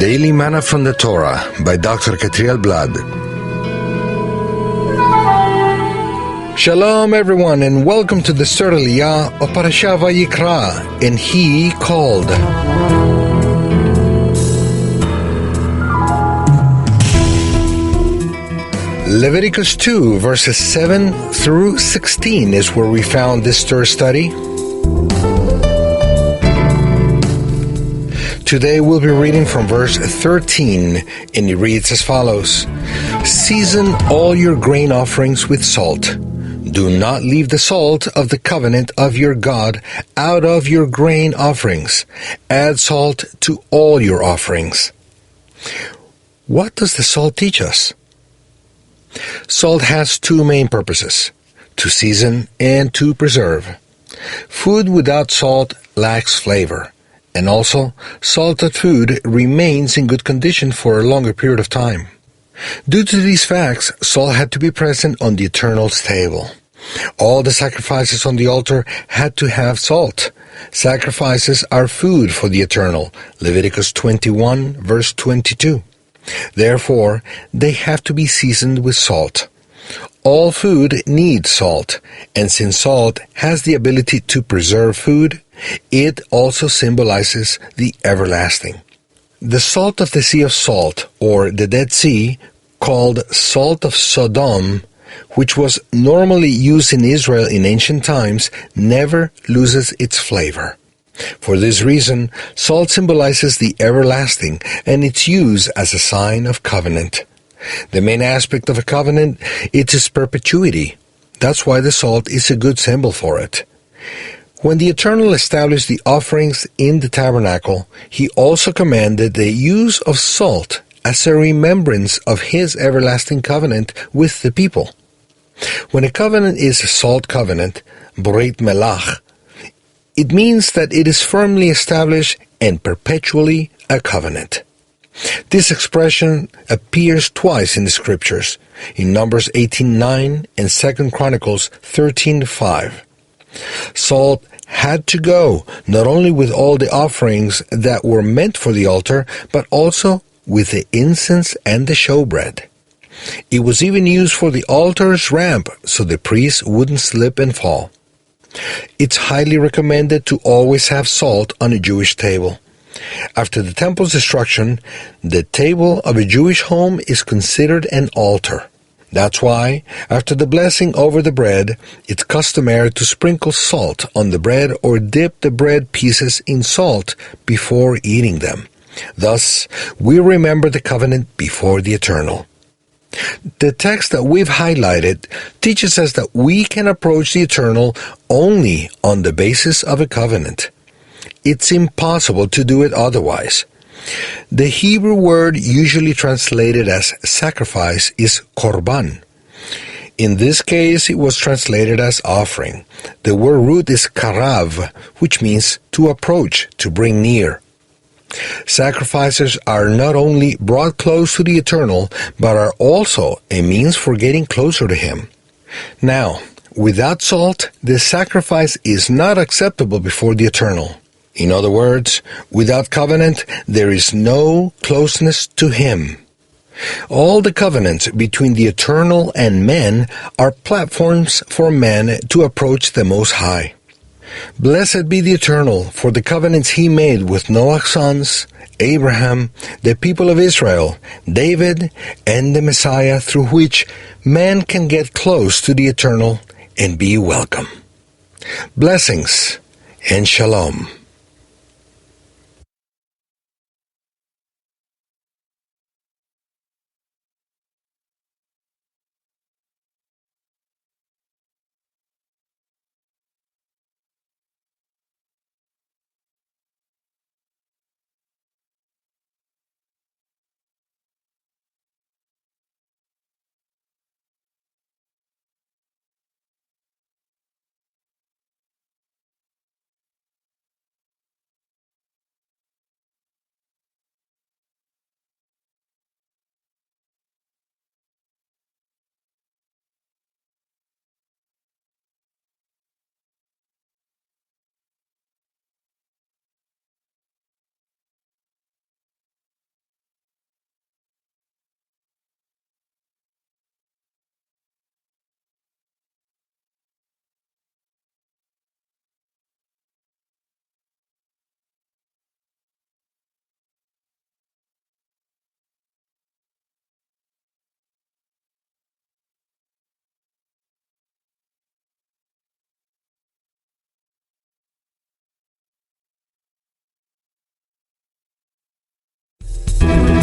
Daily Manna from the Torah by Dr. Ketriel Bladra. Shalom everyone, and welcome to the third Aliyah of Parashat Vayikra, and he called. Leviticus 2 verses 7 through 16 is where we found this Torah study. Today we'll be reading from verse 13, and it reads as follows: Season all your grain offerings with salt. Do not leave the salt of the covenant of your God out of your grain offerings. Add salt to all your offerings. What does the salt teach us? Salt has two main purposes: to season and to preserve. Food without salt lacks flavor. And also, salted food remains in good condition for a longer period of time. Due to these facts, salt had to be present on the Eternal's table. All the sacrifices on the altar had to have salt. Sacrifices are food for the Eternal, Leviticus 21, verse 22. Therefore, they have to be seasoned with salt. All food needs salt, and since salt has the ability to preserve food, it also symbolizes the everlasting. The salt of the Sea of Salt, or the Dead Sea, called salt of Sodom, which was normally used in Israel in ancient times, never loses its flavor. For this reason, salt symbolizes the everlasting, and its use as a sign of covenant. The main aspect of a covenant is its perpetuity. That's why the salt is a good symbol for it. When the Eternal established the offerings in the tabernacle, he also commanded the use of salt as a remembrance of his everlasting covenant with the people. When a covenant is a salt covenant, Brit Melach, it means that it is firmly established and perpetually a covenant. This expression appears twice in the scriptures, in Numbers 18:9 and 2 Chronicles 13:5. Salt had to go not only with all the offerings that were meant for the altar, but also with the incense and the showbread. It was even used for the altar's ramp so the priest wouldn't slip and fall. It's highly recommended to always have salt on a Jewish table. After the temple's destruction, the table of a Jewish home is considered an altar. That's why, after the blessing over the bread, it's customary to sprinkle salt on the bread or dip the bread pieces in salt before eating them. Thus, we remember the covenant before the Eternal. The text that we've highlighted teaches us that we can approach the Eternal only on the basis of a covenant. It's impossible to do it otherwise. The Hebrew word usually translated as sacrifice is korban. In this case, it was translated as offering. The word root is karav, which means to approach, to bring near. Sacrifices are not only brought close to the Eternal, but are also a means for getting closer to Him. Now, without salt, the sacrifice is not acceptable before the Eternal. In other words, without covenant, there is no closeness to Him. All the covenants between the Eternal and men are platforms for man to approach the Most High. Blessed be the Eternal for the covenants He made with Noah's sons, Abraham, the people of Israel, David, and the Messiah, through which man can get close to the Eternal and be welcome. Blessings and shalom. you.